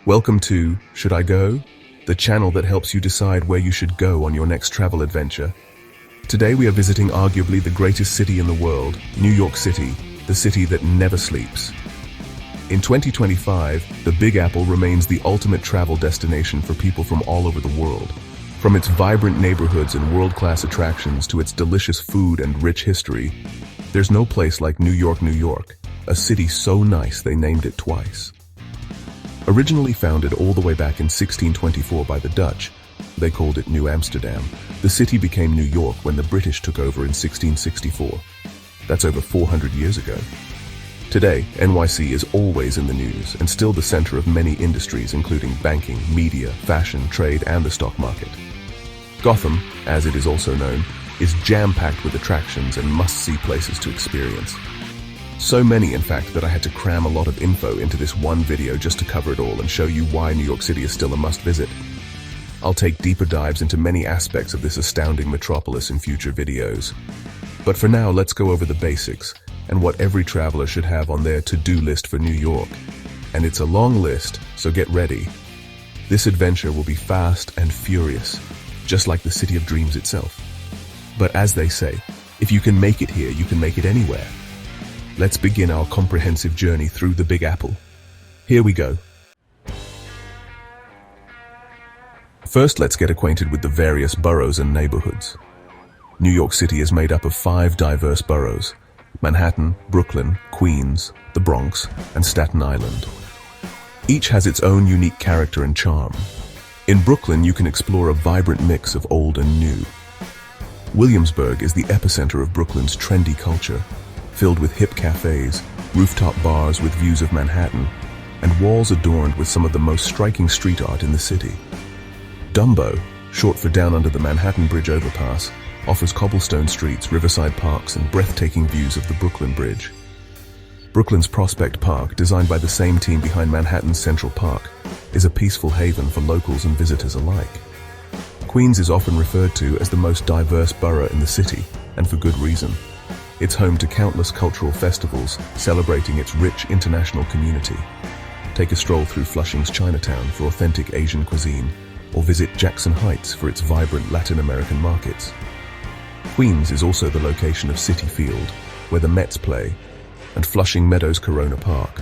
Welcome to Should I Go? The channel that helps you decide where you should go on your next travel adventure. Today we are visiting arguably the greatest city in the world, New York City, the city that never sleeps. In 2025, the Big Apple remains the ultimate travel destination for people from all over the world. From its vibrant neighborhoods and world-class attractions to its delicious food and rich history, there's no place like New York, New York, a city so nice they named it twice. Originally founded all the way back in 1624 by the Dutch, they called it New Amsterdam. The city became New York when the British took over in 1664. That's over 400 years ago. Today, NYC is always in the news and still the center of many industries including banking, media, fashion, trade, and the stock market. Gotham, as it is also known, is jam-packed with attractions and must-see places to experience. So many, in fact, that I had to cram a lot of info into this one video just to cover it all and show you why New York City is still a must-visit. I'll take deeper dives into many aspects of this astounding metropolis in future videos. But for now, let's go over the basics and what every traveler should have on their to-do list for New York. And it's a long list, so get ready. This adventure will be fast and furious, just like the City of Dreams itself. But as they say, if you can make it here, you can make it anywhere. Let's begin our comprehensive journey through the Big Apple. Here we go. First, let's get acquainted with the various boroughs and neighborhoods. New York City is made up of 5 diverse boroughs: Manhattan, Brooklyn, Queens, the Bronx, and Staten Island. Each has its own unique character and charm. In Brooklyn, you can explore a vibrant mix of old and new. Williamsburg is the epicenter of Brooklyn's trendy culture, filled with hip cafes, rooftop bars with views of Manhattan, and walls adorned with some of the most striking street art in the city. Dumbo, short for Down Under the Manhattan Bridge Overpass, offers cobblestone streets, riverside parks, and breathtaking views of the Brooklyn Bridge. Brooklyn's Prospect Park, designed by the same team behind Manhattan's Central Park, is a peaceful haven for locals and visitors alike. Queens is often referred to as the most diverse borough in the city, and for good reason. It's home to countless cultural festivals, celebrating its rich international community. Take a stroll through Flushing's Chinatown for authentic Asian cuisine, or visit Jackson Heights for its vibrant Latin American markets. Queens is also the location of Citi Field, where the Mets play, and Flushing Meadows Corona Park,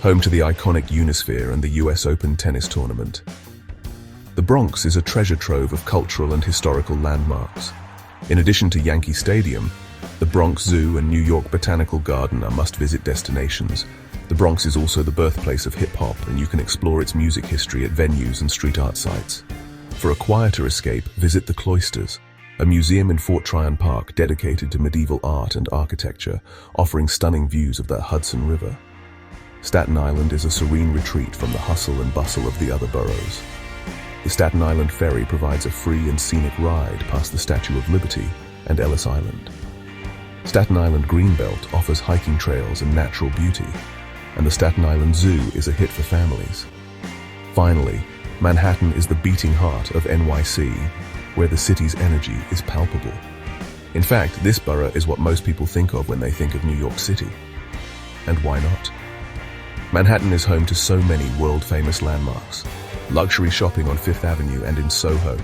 home to the iconic Unisphere and the US Open tennis tournament. The Bronx is a treasure trove of cultural and historical landmarks. In addition to Yankee Stadium, the Bronx Zoo and New York Botanical Garden are must-visit destinations. The Bronx is also the birthplace of hip-hop, and you can explore its music history at venues and street art sites. For a quieter escape, visit the Cloisters, a museum in Fort Tryon Park dedicated to medieval art and architecture, offering stunning views of the Hudson River. Staten Island is a serene retreat from the hustle and bustle of the other boroughs. The Staten Island Ferry provides a free and scenic ride past the Statue of Liberty and Ellis Island. Staten Island Greenbelt offers hiking trails and natural beauty, and the Staten Island Zoo is a hit for families. Finally, Manhattan is the beating heart of NYC, where the city's energy is palpable. In fact, this borough is what most people think of when they think of New York City. And why not? Manhattan is home to so many world-famous landmarks, luxury shopping on Fifth Avenue and in Soho,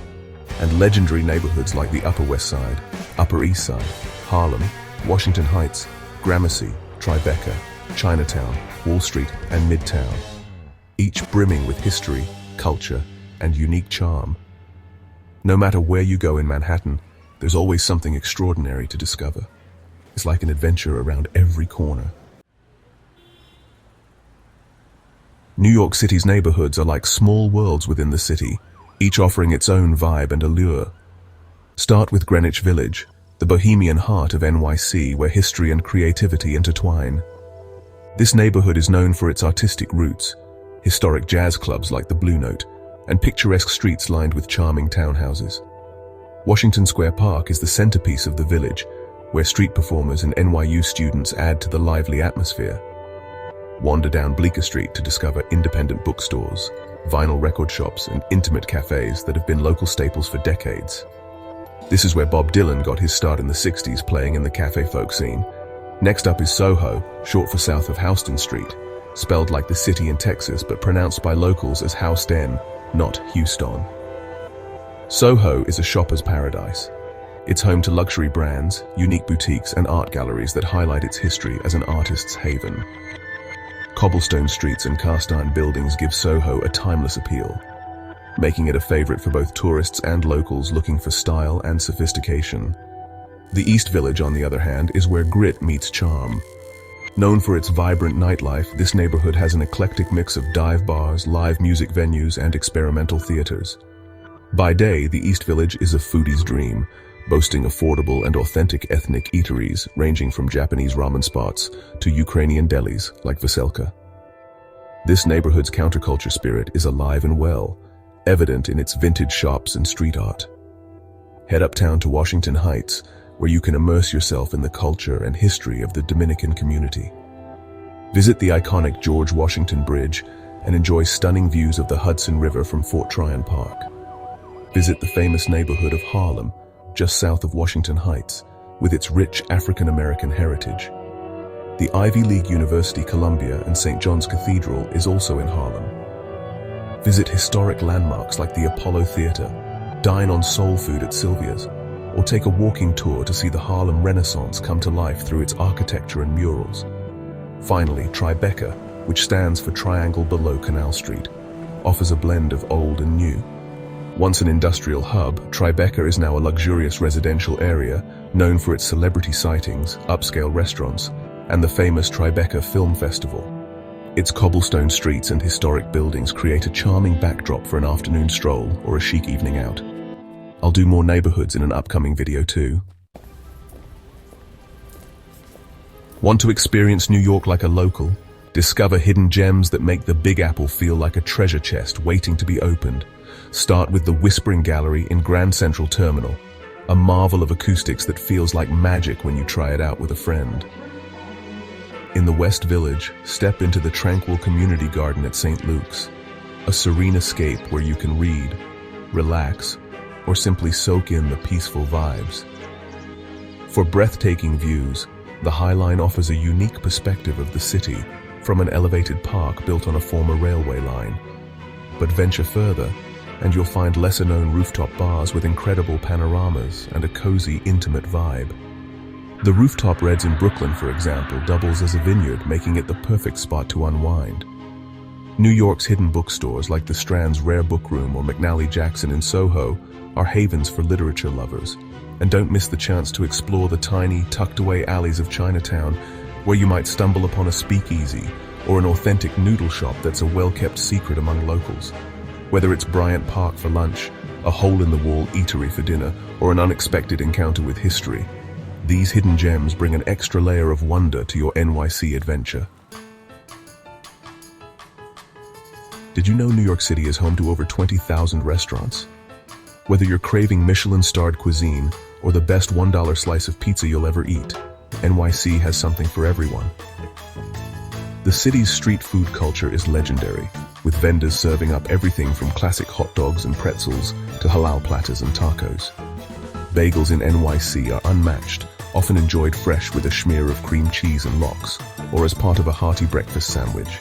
and legendary neighborhoods like the Upper West Side, Upper East Side, Harlem, Washington Heights, Gramercy, Tribeca, Chinatown, Wall Street, and Midtown, each brimming with history, culture, and unique charm. No matter where you go in Manhattan, there's always something extraordinary to discover. It's like an adventure around every corner. New York City's neighborhoods are like small worlds within the city, each offering its own vibe and allure. Start with Greenwich Village, the bohemian heart of NYC, where history and creativity intertwine. This neighborhood is known for its artistic roots, historic jazz clubs like the Blue Note, and picturesque streets lined with charming townhouses. Washington Square Park is the centerpiece of the village, where street performers and NYU students add to the lively atmosphere. Wander down Bleecker Street to discover independent bookstores, vinyl record shops, and intimate cafes that have been local staples for decades. This is where Bob Dylan got his start in the 60s, playing in the cafe folk scene. Next up is Soho, short for south of Houston Street, spelled like the city in Texas but pronounced by locals as Houston, not Houston. Soho is a shopper's paradise. It's home to luxury brands, unique boutiques, and art galleries that highlight its history as an artist's haven. Cobblestone streets and cast-iron buildings give Soho a timeless appeal, making it a favorite for both tourists and locals looking for style and sophistication. The East Village, on the other hand, is where grit meets charm. Known for its vibrant nightlife, this neighborhood has an eclectic mix of dive bars, live music venues, and experimental theaters. By day, the East Village is a foodie's dream, boasting affordable and authentic ethnic eateries ranging from Japanese ramen spots to Ukrainian delis like Veselka. This neighborhood's counterculture spirit is alive and well, evident in its vintage shops and street art. Head uptown to Washington Heights, where you can immerse yourself in the culture and history of the Dominican community. Visit the iconic George Washington Bridge and enjoy stunning views of the Hudson River from Fort Tryon Park. Visit the famous neighborhood of Harlem, just south of Washington Heights, with its rich African-American heritage. The Ivy League University Columbia and St. John's Cathedral is also in Harlem. Visit historic landmarks like the Apollo Theater, dine on soul food at Sylvia's, or take a walking tour to see the Harlem Renaissance come to life through its architecture and murals. Finally, Tribeca, which stands for Triangle Below Canal Street, offers a blend of old and new. Once an industrial hub, Tribeca is now a luxurious residential area known for its celebrity sightings, upscale restaurants, and the famous Tribeca Film Festival. Its cobblestone streets and historic buildings create a charming backdrop for an afternoon stroll or a chic evening out. I'll do more neighborhoods in an upcoming video too. Want to experience New York like a local? Discover hidden gems that make the Big Apple feel like a treasure chest waiting to be opened. Start with the Whispering Gallery in Grand Central Terminal, a marvel of acoustics that feels like magic when you try it out with a friend. In the West Village, step into the tranquil community garden at St. Luke's, a serene escape where you can read, relax, or simply soak in the peaceful vibes. For breathtaking views, the High Line offers a unique perspective of the city from an elevated park built on a former railway line. But venture further, and you'll find lesser-known rooftop bars with incredible panoramas and a cozy, intimate vibe. The Rooftop Reds in Brooklyn, for example, doubles as a vineyard, making it the perfect spot to unwind. New York's hidden bookstores like the Strand's Rare Book Room or McNally Jackson in Soho are havens for literature lovers. And don't miss the chance to explore the tiny, tucked-away alleys of Chinatown, where you might stumble upon a speakeasy or an authentic noodle shop that's a well-kept secret among locals. Whether it's Bryant Park for lunch, a hole-in-the-wall eatery for dinner, or an unexpected encounter with history, these hidden gems bring an extra layer of wonder to your NYC adventure. Did you know New York City is home to over 20,000 restaurants? Whether you're craving Michelin-starred cuisine or the best $1 slice of pizza you'll ever eat, NYC has something for everyone. The city's street food culture is legendary, with vendors serving up everything from classic hot dogs and pretzels to halal platters and tacos. Bagels in NYC are unmatched, often enjoyed fresh with a smear of cream cheese and lox, or as part of a hearty breakfast sandwich.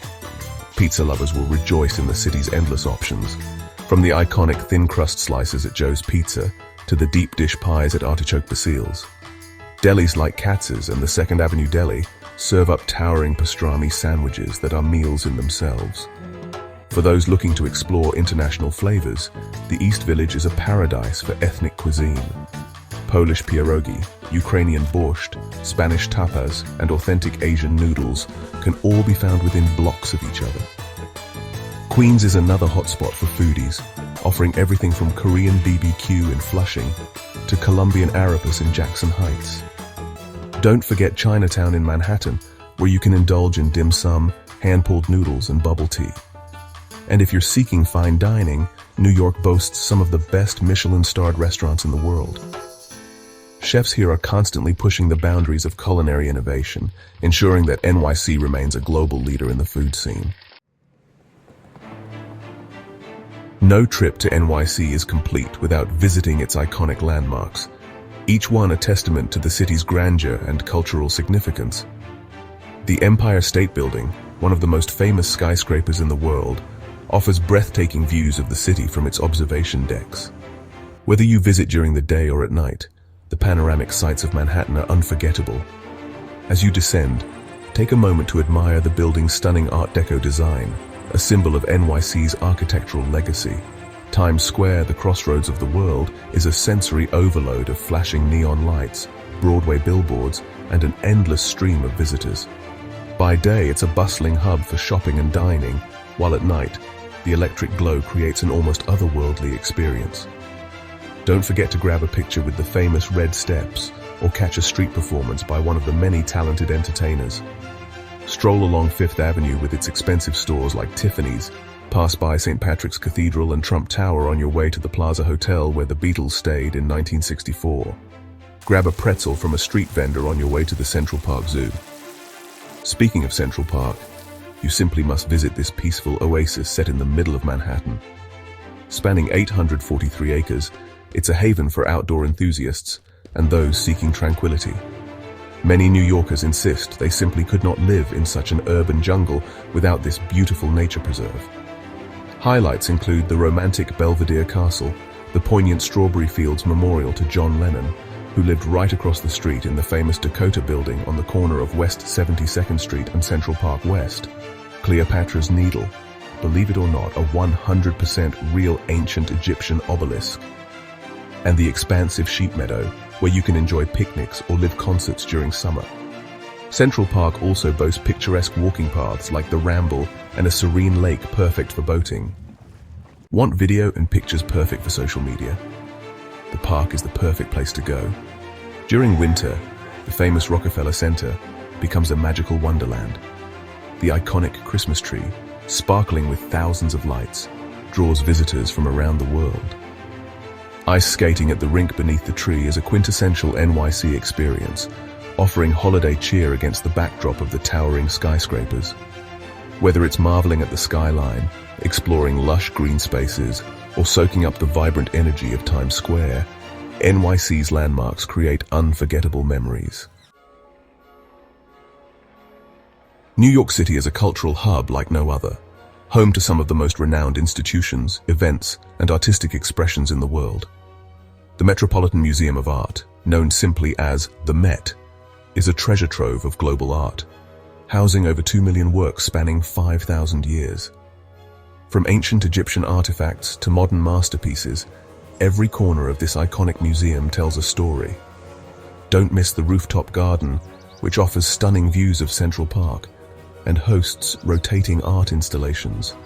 Pizza lovers will rejoice in the city's endless options, from the iconic thin crust slices at Joe's Pizza to the deep dish pies at Artichoke Basile's. Delis like Katz's and the Second Avenue Deli serve up towering pastrami sandwiches that are meals in themselves. For those looking to explore international flavors, the East Village is a paradise for ethnic cuisine. Polish pierogi, Ukrainian borscht, Spanish tapas, and authentic Asian noodles can all be found within blocks of each other. Queens is another hotspot for foodies, offering everything from Korean BBQ in Flushing to Colombian arepas in Jackson Heights. Don't forget Chinatown in Manhattan, where you can indulge in dim sum, hand-pulled noodles, and bubble tea. And if you're seeking fine dining, New York boasts some of the best Michelin-starred restaurants in the world. Chefs here are constantly pushing the boundaries of culinary innovation, ensuring that NYC remains a global leader in the food scene. No trip to NYC is complete without visiting its iconic landmarks, each one a testament to the city's grandeur and cultural significance. The Empire State Building, one of the most famous skyscrapers in the world, offers breathtaking views of the city from its observation decks. Whether you visit during the day or at night, the panoramic sights of Manhattan are unforgettable. As you descend, take a moment to admire the building's stunning Art Deco design, a symbol of NYC's architectural legacy. Times Square, the crossroads of the world, is a sensory overload of flashing neon lights, Broadway billboards, and an endless stream of visitors. By day, it's a bustling hub for shopping and dining, while at night, the electric glow creates an almost otherworldly experience. Don't forget to grab a picture with the famous Red Steps, or catch a street performance by one of the many talented entertainers. Stroll along Fifth Avenue with its expensive stores like Tiffany's, pass by St. Patrick's Cathedral and Trump Tower on your way to the Plaza Hotel where the Beatles stayed in 1964. Grab a pretzel from a street vendor on your way to the Central Park Zoo. Speaking of Central Park, you simply must visit this peaceful oasis set in the middle of Manhattan. Spanning 843 acres, it's a haven for outdoor enthusiasts and those seeking tranquility. Many New Yorkers insist they simply could not live in such an urban jungle without this beautiful nature preserve. Highlights include the romantic Belvedere Castle, the poignant Strawberry Fields Memorial to John Lennon, who lived right across the street in the famous Dakota Building on the corner of West 72nd Street and Central Park West, Cleopatra's Needle, believe it or not, a 100% real ancient Egyptian obelisk, and the expansive Sheep Meadow, where you can enjoy picnics or live concerts during summer. Central Park also boasts picturesque walking paths like the Ramble and a serene lake perfect for boating. Want video and pictures perfect for social media? The park is the perfect place to go. During winter, the famous Rockefeller Center becomes a magical wonderland. The iconic Christmas tree, sparkling with thousands of lights, draws visitors from around the world. Ice skating at the rink beneath the tree is a quintessential NYC experience, offering holiday cheer against the backdrop of the towering skyscrapers. Whether it's marveling at the skyline, exploring lush green spaces, or soaking up the vibrant energy of Times Square, NYC's landmarks create unforgettable memories. New York City is a cultural hub like no other, home to some of the most renowned institutions, events, and artistic expressions in the world. The Metropolitan Museum of Art, known simply as the Met, is a treasure trove of global art, housing over 2 million works spanning 5,000 years. From ancient Egyptian artifacts to modern masterpieces, every corner of this iconic museum tells a story. Don't miss the rooftop garden, which offers stunning views of Central Park and hosts rotating art installations.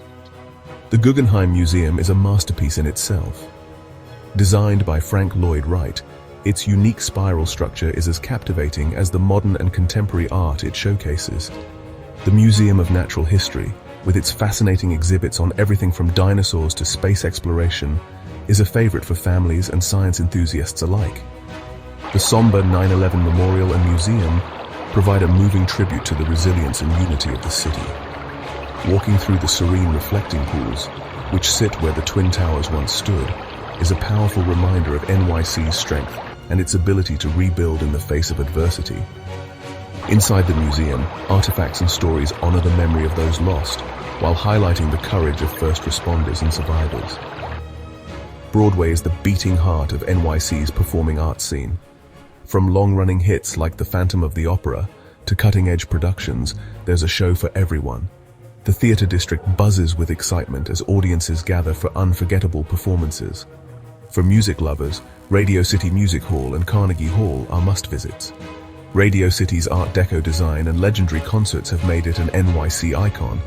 The Guggenheim Museum is a masterpiece in itself. Designed by Frank Lloyd Wright, its unique spiral structure is as captivating as the modern and contemporary art it showcases. The Museum of Natural History, with its fascinating exhibits on everything from dinosaurs to space exploration, is a favorite for families and science enthusiasts alike. The somber 9/11 Memorial and Museum provide a moving tribute to the resilience and unity of the city. Walking through the serene reflecting pools, which sit where the Twin Towers once stood, is a powerful reminder of NYC's strength and its ability to rebuild in the face of adversity. Inside the museum, artifacts and stories honor the memory of those lost, while highlighting the courage of first responders and survivors. Broadway is the beating heart of NYC's performing arts scene. From long-running hits like The Phantom of the Opera to cutting-edge productions, there's a show for everyone. The theater district buzzes with excitement as audiences gather for unforgettable performances. For music lovers, Radio City Music Hall and Carnegie Hall are must-visits. Radio City's Art Deco design and legendary concerts have made it an NYC icon,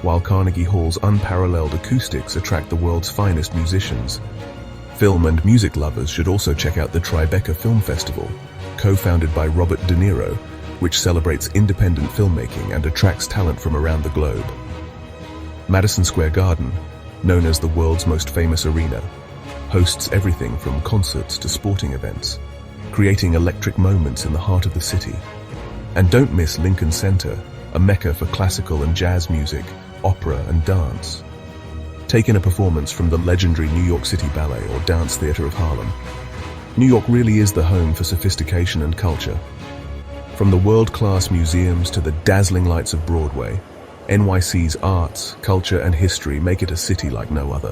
while Carnegie Hall's unparalleled acoustics attract the world's finest musicians. Film and music lovers should also check out the Tribeca Film Festival, co-founded by Robert De Niro, which celebrates independent filmmaking and attracts talent from around the globe. Madison Square Garden, known as the world's most famous arena, hosts everything from concerts to sporting events, creating electric moments in the heart of the city. And don't miss Lincoln Center, a mecca for classical and jazz music, opera and dance. Take in a performance from the legendary New York City Ballet or Dance Theater of Harlem. New York really is the home for sophistication and culture. From the world-class museums to the dazzling lights of Broadway, NYC's arts, culture, and history make it a city like no other,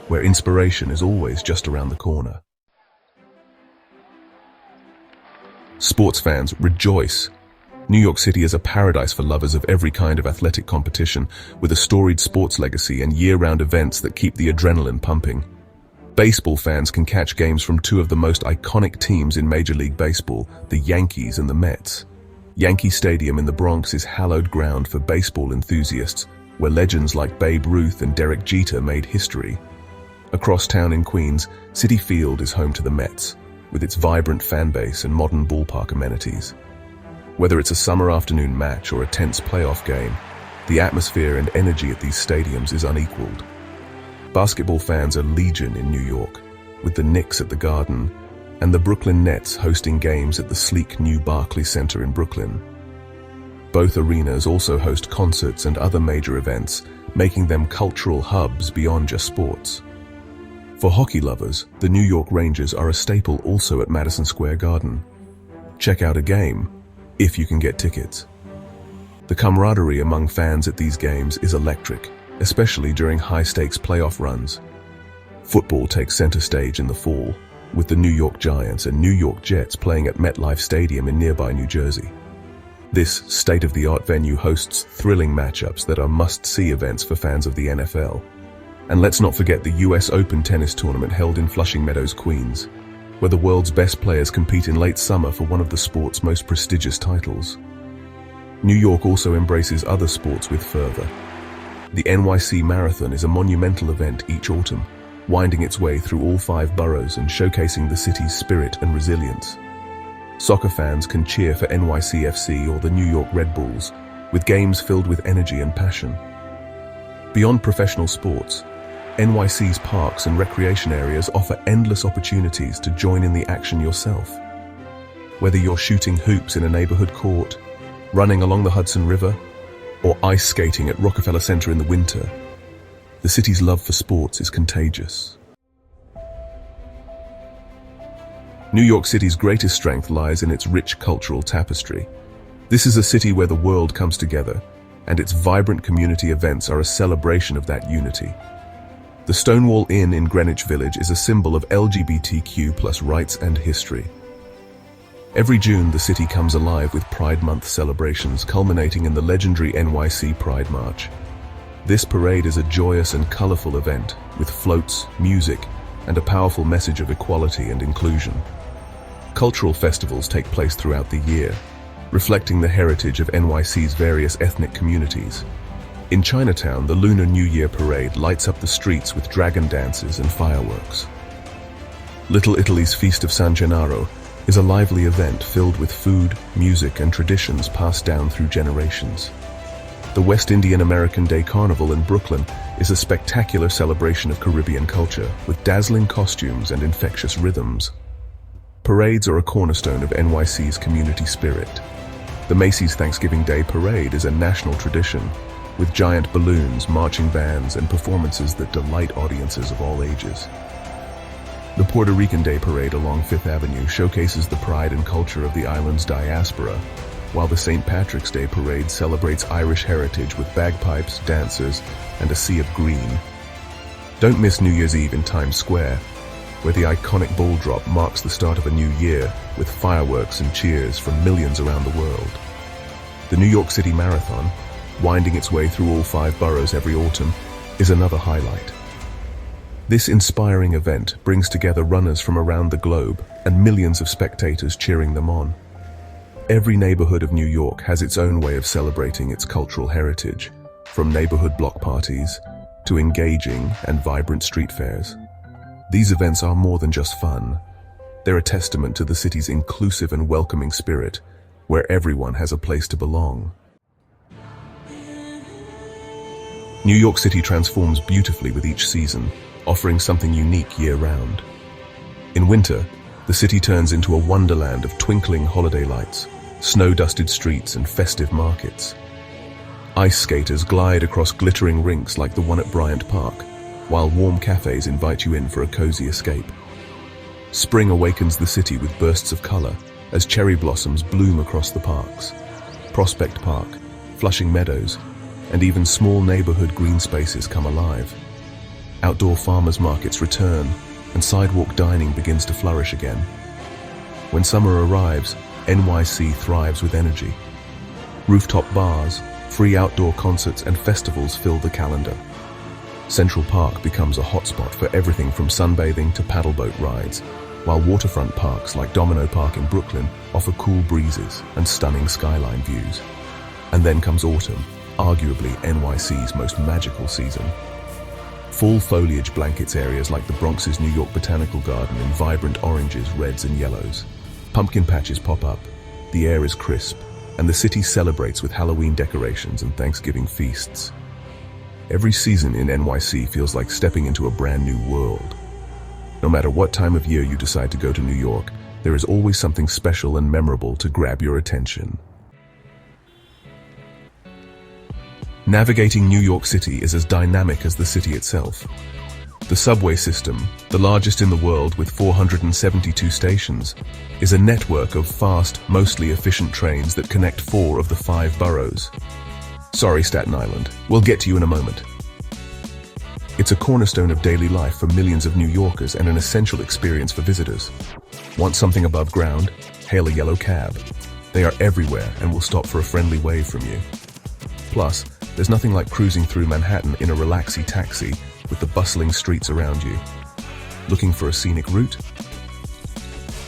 where inspiration is always just around the corner. Sports fans, rejoice! New York City is a paradise for lovers of every kind of athletic competition, with a storied sports legacy and year-round events that keep the adrenaline pumping. Baseball fans can catch games from two of the most iconic teams in Major League Baseball, the Yankees and the Mets. Yankee Stadium in the Bronx is hallowed ground for baseball enthusiasts, where legends like Babe Ruth and Derek Jeter made history. Across town in Queens, Citi Field is home to the Mets, with its vibrant fan base and modern ballpark amenities. Whether it's a summer afternoon match or a tense playoff game, the atmosphere and energy at these stadiums is unequaled. Basketball fans are legion in New York, with the Knicks at the Garden and the Brooklyn Nets hosting games at the sleek new Barclays Center in Brooklyn. Both arenas also host concerts and other major events, making them cultural hubs beyond just sports. For hockey lovers, the New York Rangers are a staple also at Madison Square Garden. Check out a game, if you can get tickets. The camaraderie among fans at these games is electric, especially during high-stakes playoff runs. Football takes center stage in the fall, with the New York Giants and New York Jets playing at MetLife Stadium in nearby New Jersey. This state-of-the-art venue hosts thrilling matchups that are must-see events for fans of the NFL. And let's not forget the US Open tennis tournament held in Flushing Meadows, Queens, where the world's best players compete in late summer for one of the sport's most prestigious titles. New York also embraces other sports with fervor. The NYC Marathon is a monumental event each autumn, winding its way through all 5 boroughs and showcasing the city's spirit and resilience. Soccer fans can cheer for NYCFC or the New York Red Bulls, with games filled with energy and passion. Beyond professional sports, NYC's parks and recreation areas offer endless opportunities to join in the action yourself. Whether you're shooting hoops in a neighborhood court, running along the Hudson River, or ice skating at Rockefeller Center in the winter, the city's love for sports is contagious. New York City's greatest strength lies in its rich cultural tapestry. This is a city where the world comes together, and its vibrant community events are a celebration of that unity. The Stonewall Inn in Greenwich Village is a symbol of LGBTQ+ rights and history. Every June, the city comes alive with Pride Month celebrations, culminating in the legendary NYC Pride March. This parade is a joyous and colorful event, with floats, music, and a powerful message of equality and inclusion. Cultural festivals take place throughout the year, reflecting the heritage of NYC's various ethnic communities. In Chinatown, the Lunar New Year parade lights up the streets with dragon dances and fireworks. Little Italy's Feast of San Gennaro is a lively event filled with food, music, and traditions passed down through generations. The West Indian American Day Carnival in Brooklyn is a spectacular celebration of Caribbean culture with dazzling costumes and infectious rhythms. Parades are a cornerstone of NYC's community spirit. The Macy's Thanksgiving Day Parade is a national tradition, with giant balloons, marching bands, and performances that delight audiences of all ages. The Puerto Rican Day Parade along Fifth Avenue showcases the pride and culture of the island's diaspora, while the St. Patrick's Day Parade celebrates Irish heritage with bagpipes, dancers, and a sea of green. Don't miss New Year's Eve in Times Square, where the iconic ball drop marks the start of a new year with fireworks and cheers from millions around the world. The New York City Marathon, winding its way through all 5 boroughs every autumn, is another highlight. This inspiring event brings together runners from around the globe and millions of spectators cheering them on. Every neighborhood of New York has its own way of celebrating its cultural heritage, from neighborhood block parties to engaging and vibrant street fairs. These events are more than just fun. They're a testament to the city's inclusive and welcoming spirit, where everyone has a place to belong. New York City transforms beautifully with each season, offering something unique year-round. In winter, the city turns into a wonderland of twinkling holiday lights, snow-dusted streets, and festive markets. Ice skaters glide across glittering rinks like the one at Bryant Park, while warm cafes invite you in for a cozy escape. Spring awakens the city with bursts of color as cherry blossoms bloom across the parks. Prospect Park, Flushing Meadows, and even small neighborhood green spaces come alive. Outdoor farmers markets return, and sidewalk dining begins to flourish again. When summer arrives, NYC thrives with energy. Rooftop bars, free outdoor concerts, and festivals fill the calendar. Central Park becomes a hotspot for everything from sunbathing to paddleboat rides, while waterfront parks like Domino Park in Brooklyn offer cool breezes and stunning skyline views. And then comes autumn, arguably NYC's most magical season. Full foliage blankets areas like the Bronx's New York Botanical Garden in vibrant oranges, reds, and yellows. Pumpkin patches pop up, the air is crisp, and the city celebrates with Halloween decorations and Thanksgiving feasts. Every season in NYC feels like stepping into a brand new world. No matter what time of year you decide to go to New York, there is always something special and memorable to grab your attention. Navigating New York City is as dynamic as the city itself. The subway system, the largest in the world with 472 stations, is a network of fast, mostly efficient trains that connect 4 of the 5 boroughs. Sorry, Staten Island. We'll get to you in a moment. It's a cornerstone of daily life for millions of New Yorkers and an essential experience for visitors. Want something above ground? Hail a yellow cab. They are everywhere and will stop for a friendly wave from you. Plus, there's nothing like cruising through Manhattan in a relaxy taxi with the bustling streets around you. Looking for a scenic route?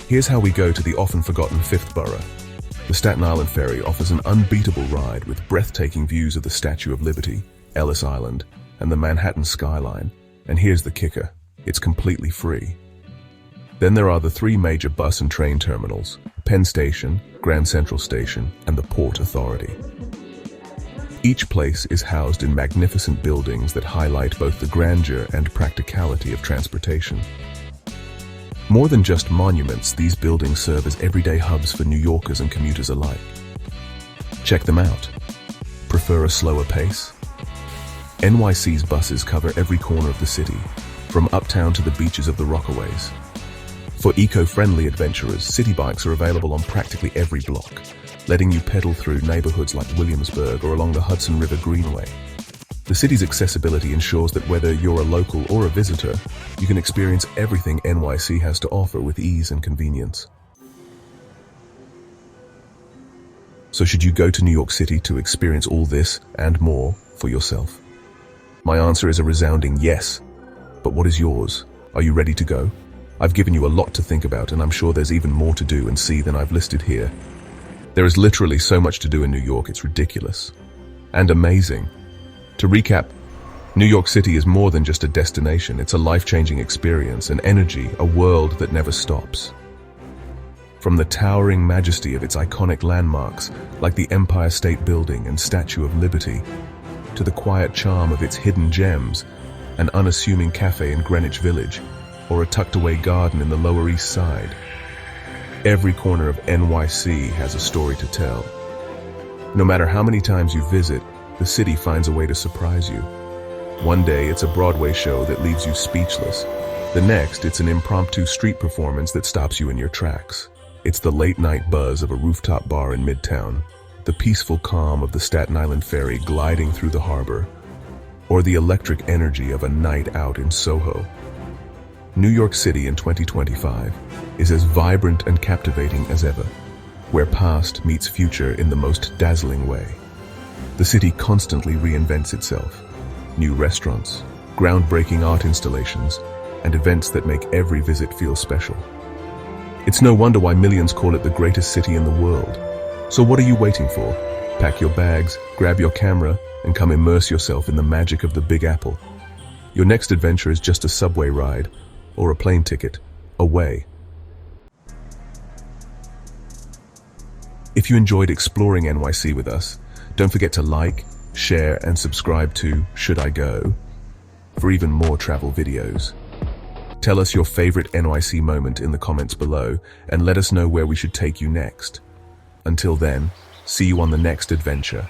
Here's how we go to the often forgotten 5th borough. The Staten Island Ferry offers an unbeatable ride with breathtaking views of the Statue of Liberty, Ellis Island, and the Manhattan skyline. And here's the kicker, it's completely free. Then there are the 3 major bus and train terminals, Penn Station, Grand Central Station, and the Port Authority. Each place is housed in magnificent buildings that highlight both the grandeur and practicality of transportation. More than just monuments, these buildings serve as everyday hubs for New Yorkers and commuters alike. Check them out. Prefer a slower pace? NYC's buses cover every corner of the city, from uptown to the beaches of the Rockaways. For eco-friendly adventurers, city bikes are available on practically every block, letting you pedal through neighborhoods like Williamsburg or along the Hudson River Greenway. The city's accessibility ensures that whether you're a local or a visitor, you can experience everything NYC has to offer with ease and convenience. So should you go to New York City to experience all this and more for yourself? My answer is a resounding yes. But what is yours? Are you ready to go? I've given you a lot to think about, and I'm sure there's even more to do and see than I've listed here. There is literally so much to do in New York, it's ridiculous. And amazing. To recap, New York City is more than just a destination, it's a life-changing experience, an energy, a world that never stops. From the towering majesty of its iconic landmarks, like the Empire State Building and Statue of Liberty, to the quiet charm of its hidden gems, an unassuming cafe in Greenwich Village, or a tucked-away garden in the Lower East Side. Every corner of NYC has a story to tell. No matter how many times you visit, the city finds a way to surprise you. One day it's a Broadway show that leaves you speechless. The next, it's an impromptu street performance that stops you in your tracks. It's the late-night buzz of a rooftop bar in Midtown, the peaceful calm of the Staten Island Ferry gliding through the harbor, or the electric energy of a night out in Soho. New York City in 2025 is as vibrant and captivating as ever, where past meets future in the most dazzling way. The city constantly reinvents itself. New restaurants, groundbreaking art installations, and events that make every visit feel special. It's no wonder why millions call it the greatest city in the world. So what are you waiting for? Pack your bags, grab your camera, and come immerse yourself in the magic of the Big Apple. Your next adventure is just a subway ride, or a plane ticket, away. If you enjoyed exploring NYC with us, don't forget to like, share, and subscribe to Should I Go? For even more travel videos. Tell us your favorite NYC moment in the comments below, and let us know where we should take you next. Until then, see you on the next adventure.